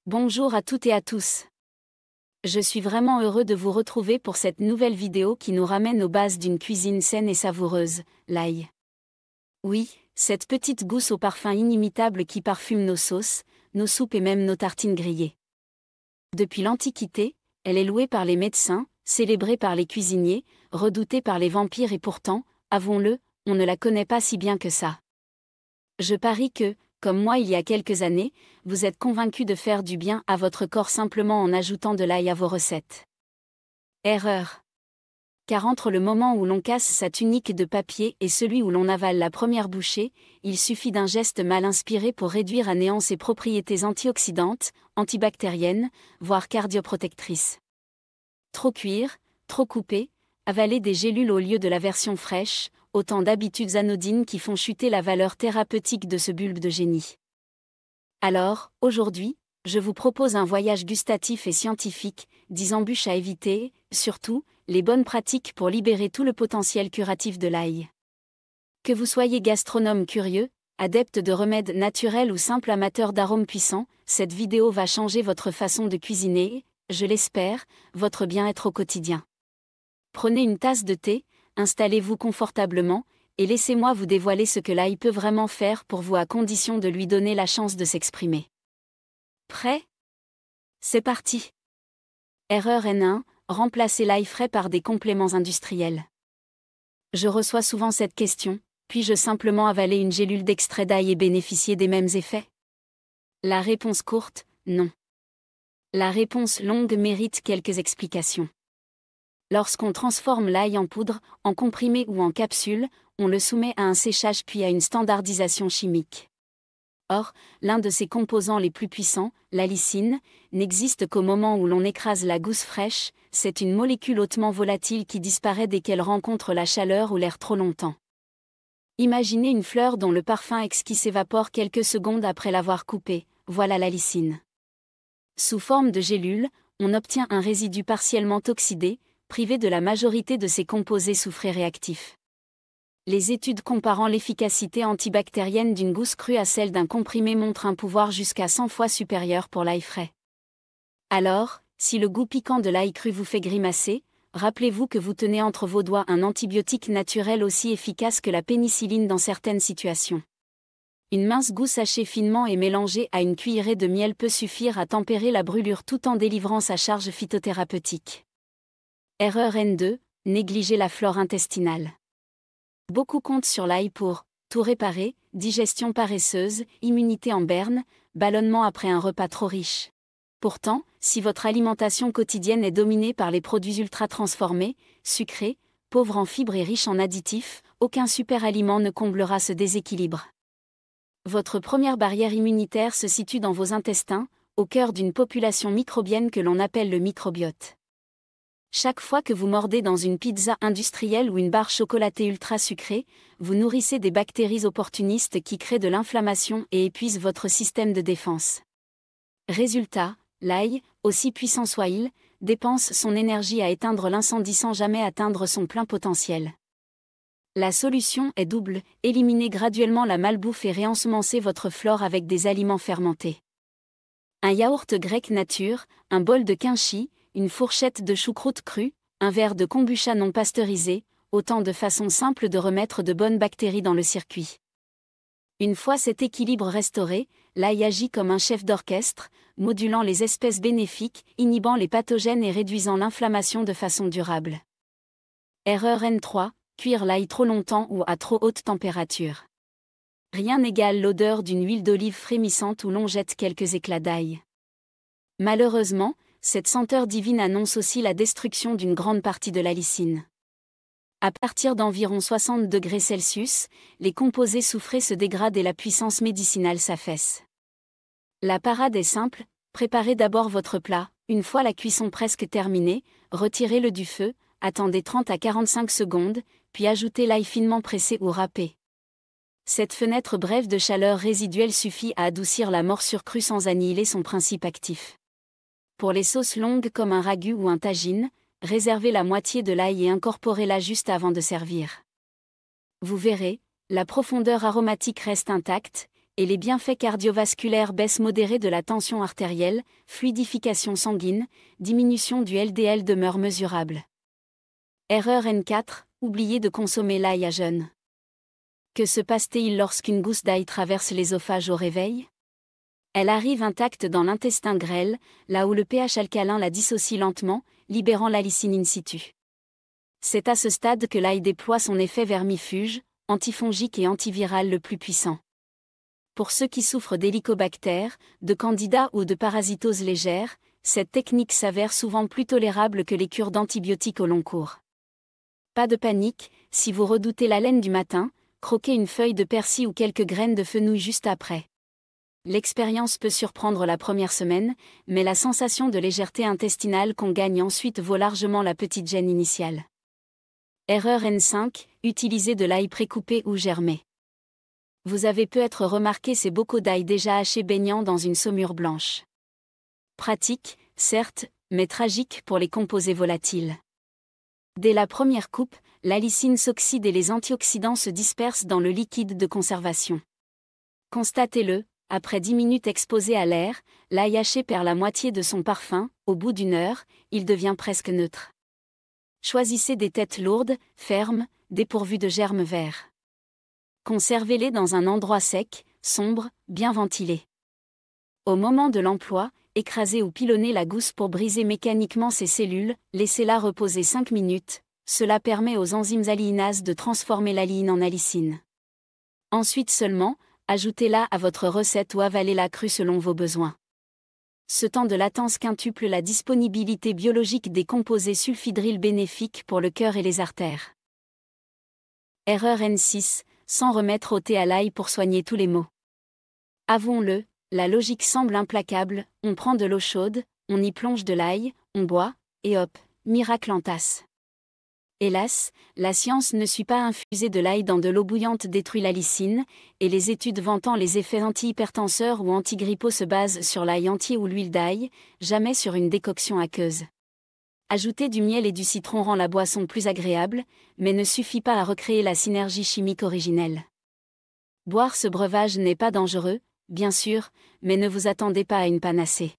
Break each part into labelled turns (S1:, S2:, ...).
S1: Bonjour à toutes et à tous. Je suis vraiment heureux de vous retrouver pour cette nouvelle vidéo qui nous ramène aux bases d'une cuisine saine et savoureuse, l'ail. Oui, cette petite gousse au parfum inimitable qui parfume nos sauces, nos soupes et même nos tartines grillées. Depuis l'Antiquité, elle est louée par les médecins, célébrée par les cuisiniers, redoutée par les vampires et pourtant, avouons-le, on ne la connaît pas si bien que ça. Je parie que, comme moi il y a quelques années, vous êtes convaincu de faire du bien à votre corps simplement en ajoutant de l'ail à vos recettes. Erreur. Car entre le moment où l'on casse sa tunique de papier et celui où l'on avale la première bouchée, il suffit d'un geste mal inspiré pour réduire à néant ses propriétés antioxydantes, antibactériennes, voire cardioprotectrices. Trop cuire, trop couper, avaler des gélules au lieu de la version fraîche, autant d'habitudes anodines qui font chuter la valeur thérapeutique de ce bulbe de génie. Alors, aujourd'hui, je vous propose un voyage gustatif et scientifique, 10 embûches à éviter, surtout, les bonnes pratiques pour libérer tout le potentiel curatif de l'ail. Que vous soyez gastronome curieux, adepte de remèdes naturels ou simple amateur d'arômes puissants, cette vidéo va changer votre façon de cuisiner, je l'espère, votre bien-être au quotidien. Prenez une tasse de thé, installez-vous confortablement, et laissez-moi vous dévoiler ce que l'ail peut vraiment faire pour vous à condition de lui donner la chance de s'exprimer. Prêt ? C'est parti. Erreur N1, remplacez l'ail frais par des compléments industriels. Je reçois souvent cette question, puis-je simplement avaler une gélule d'extrait d'ail et bénéficier des mêmes effets ? La réponse courte, non. La réponse longue mérite quelques explications. Lorsqu'on transforme l'ail en poudre, en comprimé ou en capsule, on le soumet à un séchage puis à une standardisation chimique. Or, l'un de ses composants les plus puissants, la lysine, n'existe qu'au moment où l'on écrase la gousse fraîche, c'est une molécule hautement volatile qui disparaît dès qu'elle rencontre la chaleur ou l'air trop longtemps. Imaginez une fleur dont le parfum exquis s'évapore quelques secondes après l'avoir coupée, voilà la lysine. Sous forme de gélule, on obtient un résidu partiellement oxydé, privé de la majorité de ses composés soufrés réactifs. Les études comparant l'efficacité antibactérienne d'une gousse crue à celle d'un comprimé montrent un pouvoir jusqu'à 100 fois supérieur pour l'ail frais. Alors, si le goût piquant de l'ail cru vous fait grimacer, rappelez-vous que vous tenez entre vos doigts un antibiotique naturel aussi efficace que la pénicilline dans certaines situations. Une mince gousse hachée finement et mélangée à une cuillerée de miel peut suffire à tempérer la brûlure tout en délivrant sa charge phytothérapeutique. Erreur N2, négliger la flore intestinale. Beaucoup comptent sur l'ail pour tout réparer, digestion paresseuse, immunité en berne, ballonnement après un repas trop riche. Pourtant, si votre alimentation quotidienne est dominée par les produits ultra transformés, sucrés, pauvres en fibres et riches en additifs, aucun super aliment ne comblera ce déséquilibre. Votre première barrière immunitaire se situe dans vos intestins, au cœur d'une population microbienne que l'on appelle le microbiote. Chaque fois que vous mordez dans une pizza industrielle ou une barre chocolatée ultra sucrée, vous nourrissez des bactéries opportunistes qui créent de l'inflammation et épuisent votre système de défense. Résultat, l'ail, aussi puissant soit-il, dépense son énergie à éteindre l'incendie sans jamais atteindre son plein potentiel. La solution est double, éliminez graduellement la malbouffe et réensemencez votre flore avec des aliments fermentés. Un yaourt grec nature, un bol de kimchi, une fourchette de choucroute crue, un verre de kombucha non pasteurisé, autant de façons simples de remettre de bonnes bactéries dans le circuit. Une fois cet équilibre restauré, l'ail agit comme un chef d'orchestre, modulant les espèces bénéfiques, inhibant les pathogènes et réduisant l'inflammation de façon durable. Erreur N3, cuire l'ail trop longtemps ou à trop haute température. Rien n'égale l'odeur d'une huile d'olive frémissante où l'on jette quelques éclats d'ail. Malheureusement, cette senteur divine annonce aussi la destruction d'une grande partie de la lysine. À partir d'environ 60 degrés Celsius, les composés soufrés se dégradent et la puissance médicinale s'affaisse. La parade est simple, préparez d'abord votre plat, une fois la cuisson presque terminée, retirez-le du feu, attendez 30 à 45 secondes, puis ajoutez l'ail finement pressé ou râpé. Cette fenêtre brève de chaleur résiduelle suffit à adoucir la morsure crue sans annihiler son principe actif. Pour les sauces longues comme un ragu ou un tagine, réservez la moitié de l'ail et incorporez-la juste avant de servir. Vous verrez, la profondeur aromatique reste intacte, Et les bienfaits cardiovasculaires: baisse modérée de la tension artérielle, fluidification sanguine, diminution du LDL demeurent mesurables. Erreur N4, oubliez de consommer l'ail à jeun. Que se passe-t-il lorsqu'une gousse d'ail traverse l'ésophage au réveil? Elle arrive intacte dans l'intestin grêle, là où le pH alcalin la dissocie lentement, libérant la lysine in situ. C'est à ce stade que l'ail déploie son effet vermifuge, antifongique et antiviral le plus puissant. Pour ceux qui souffrent d'hélicobactères, de candida ou de parasitose légère, cette technique s'avère souvent plus tolérable que les cures d'antibiotiques au long cours. Pas de panique, si vous redoutez l'haleine du matin, croquez une feuille de persil ou quelques graines de fenouil juste après. L'expérience peut surprendre la première semaine, mais la sensation de légèreté intestinale qu'on gagne ensuite vaut largement la petite gêne initiale. Erreur N5, utilisez de l'ail précoupé ou germé. Vous avez peut-être remarqué ces bocaux d'ail déjà hachés baignant dans une saumure blanche. Pratique, certes, mais tragique pour les composés volatiles. Dès la première coupe, la lysine s'oxyde et les antioxydants se dispersent dans le liquide de conservation. Constatez-le, après 10 minutes exposé à l'air, l'ail haché perd la moitié de son parfum, au bout d'une heure, il devient presque neutre. Choisissez des têtes lourdes, fermes, dépourvues de germes verts. Conservez-les dans un endroit sec, sombre, bien ventilé. Au moment de l'emploi, écrasez ou pilonnez la gousse pour briser mécaniquement ses cellules, laissez-la reposer 5 minutes, cela permet aux enzymes alliinases de transformer l'alliine en allicine. Ensuite seulement, ajoutez-la à votre recette ou avalez-la crue selon vos besoins. Ce temps de latence quintuple la disponibilité biologique des composés sulfhydryl bénéfiques pour le cœur et les artères. Erreur N6, sans remettre au thé à l'ail pour soigner tous les maux. Avouons-le, la logique semble implacable, on prend de l'eau chaude, on y plonge de l'ail, on boit, et hop, miracle en tasse. Hélas, la science ne suit pas. Infuser de l'ail dans de l'eau bouillante détruit la lysine, et les études vantant les effets antihypertenseurs ou antigrippaux se basent sur l'ail entier ou l'huile d'ail, jamais sur une décoction aqueuse. Ajouter du miel et du citron rend la boisson plus agréable, mais ne suffit pas à recréer la synergie chimique originelle. Boire ce breuvage n'est pas dangereux, bien sûr, mais ne vous attendez pas à une panacée.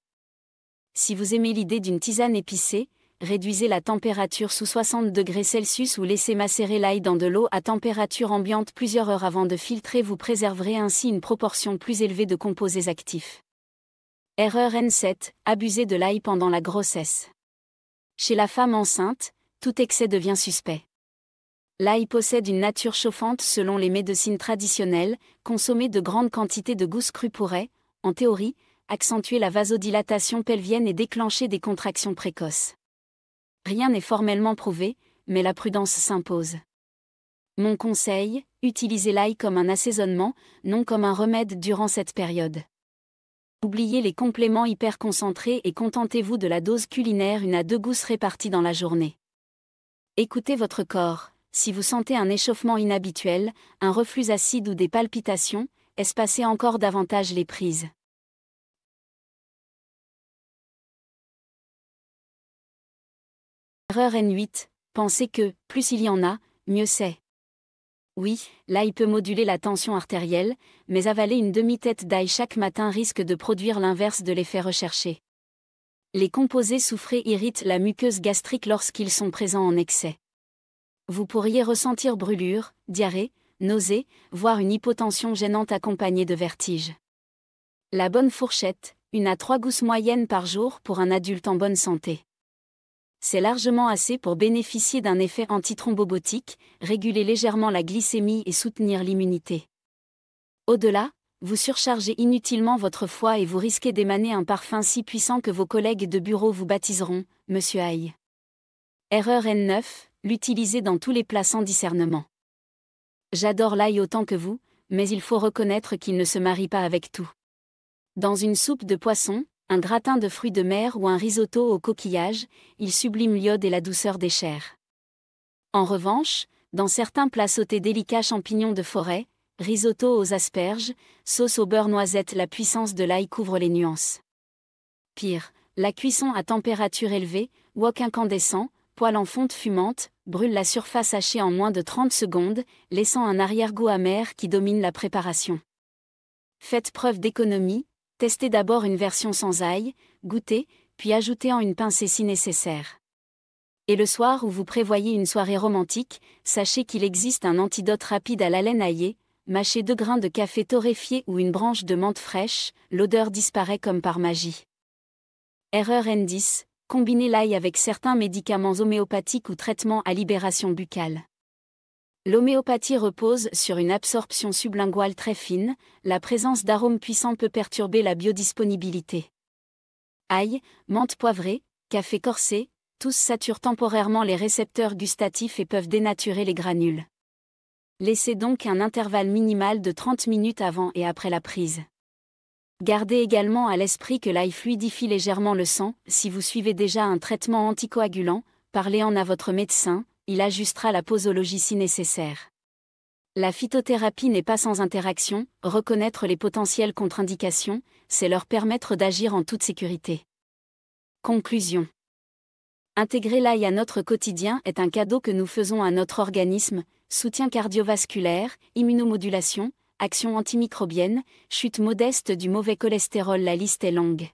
S1: Si vous aimez l'idée d'une tisane épicée, réduisez la température sous 60 degrés Celsius ou laissez macérer l'ail dans de l'eau à température ambiante plusieurs heures avant de filtrer. Vous préserverez ainsi une proportion plus élevée de composés actifs. Erreur N7, abuser de l'ail pendant la grossesse. Chez la femme enceinte, tout excès devient suspect. L'ail possède une nature chauffante selon les médecines traditionnelles, consommer de grandes quantités de gousses crues pourrait, en théorie, accentuer la vasodilatation pelvienne et déclencher des contractions précoces. Rien n'est formellement prouvé, mais la prudence s'impose. Mon conseil, utilisez l'ail comme un assaisonnement, non comme un remède durant cette période. Oubliez les compléments hyper concentrés et contentez-vous de la dose culinaire 1 à 2 gousses réparties dans la journée. Écoutez votre corps, si vous sentez un échauffement inhabituel, un reflux acide ou des palpitations, espacez encore davantage les prises. Erreur N8, pensez que, plus il y en a, mieux c'est. Oui, l'ail peut moduler la tension artérielle, mais avaler une demi-tête d'ail chaque matin risque de produire l'inverse de l'effet recherché. Les composés soufrés irritent la muqueuse gastrique lorsqu'ils sont présents en excès. Vous pourriez ressentir brûlures, diarrhée, nausées, voire une hypotension gênante accompagnée de vertiges. La bonne fourchette, 1 à 3 gousses moyennes par jour pour un adulte en bonne santé. C'est largement assez pour bénéficier d'un effet antithrombobotique, réguler légèrement la glycémie et soutenir l'immunité. Au-delà, vous surchargez inutilement votre foie et vous risquez d'émaner un parfum si puissant que vos collègues de bureau vous baptiseront « Monsieur Ail ». Erreur N9, l'utiliser dans tous les plats sans discernement. J'adore l'ail autant que vous, mais il faut reconnaître qu'il ne se marie pas avec tout. Dans une soupe de poisson, un gratin de fruits de mer ou un risotto au coquillage, il sublime l'iode et la douceur des chairs. En revanche, dans certains plats sautés délicats champignons de forêt, risotto aux asperges, sauce au beurre noisette, la puissance de l'ail couvre les nuances. Pire, la cuisson à température élevée, wok incandescent, poêle en fonte fumante, brûle la surface hachée en moins de 30 secondes, laissant un arrière-goût amer qui domine la préparation. Faites preuve d'économie, testez d'abord une version sans ail, goûtez, puis ajoutez-en une pincée si nécessaire. Et le soir où vous prévoyez une soirée romantique, sachez qu'il existe un antidote rapide à l'haleine aillée, mâchez 2 grains de café torréfié ou une branche de menthe fraîche, l'odeur disparaît comme par magie. Erreur N10, combinez l'ail avec certains médicaments homéopathiques ou traitements à libération buccale. L'homéopathie repose sur une absorption sublinguale très fine, la présence d'arômes puissants peut perturber la biodisponibilité. Ail, menthe poivrée, café corsé, tous saturent temporairement les récepteurs gustatifs et peuvent dénaturer les granules. Laissez donc un intervalle minimal de 30 minutes avant et après la prise. Gardez également à l'esprit que l'ail fluidifie légèrement le sang. Si vous suivez déjà un traitement anticoagulant, parlez-en à votre médecin, il ajustera la posologie si nécessaire. La phytothérapie n'est pas sans interaction, reconnaître les potentielles contre-indications, c'est leur permettre d'agir en toute sécurité. Conclusion. Intégrer l'ail à notre quotidien est un cadeau que nous faisons à notre organisme, soutien cardiovasculaire, immunomodulation, action antimicrobienne, chute modeste du mauvais cholestérol, la liste est longue.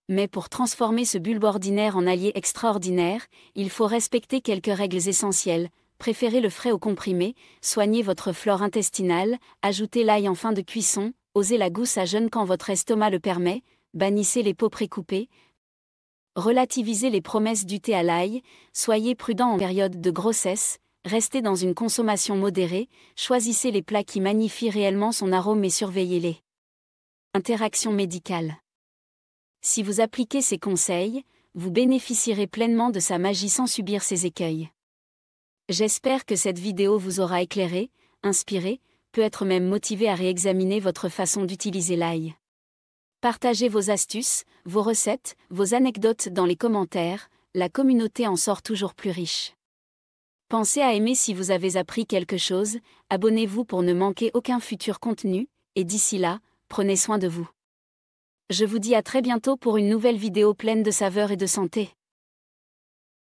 S1: Mais pour transformer ce bulbe ordinaire en allié extraordinaire, il faut respecter quelques règles essentielles. Préférez le frais au comprimé, soignez votre flore intestinale, ajoutez l'ail en fin de cuisson, osez la gousse à jeûne quand votre estomac le permet, bannissez les peaux précoupées. Relativisez les promesses du thé à l'ail, soyez prudent en période de grossesse, restez dans une consommation modérée, choisissez les plats qui magnifient réellement son arôme et surveillez-les. Interaction médicale. Si vous appliquez ces conseils, vous bénéficierez pleinement de sa magie sans subir ses écueils. J'espère que cette vidéo vous aura éclairé, inspiré, peut-être même motivé à réexaminer votre façon d'utiliser l'ail. Partagez vos astuces, vos recettes, vos anecdotes dans les commentaires, la communauté en sort toujours plus riche. Pensez à aimer si vous avez appris quelque chose, abonnez-vous pour ne manquer aucun futur contenu, et d'ici là, prenez soin de vous. Je vous dis à très bientôt pour une nouvelle vidéo pleine de saveurs et de santé.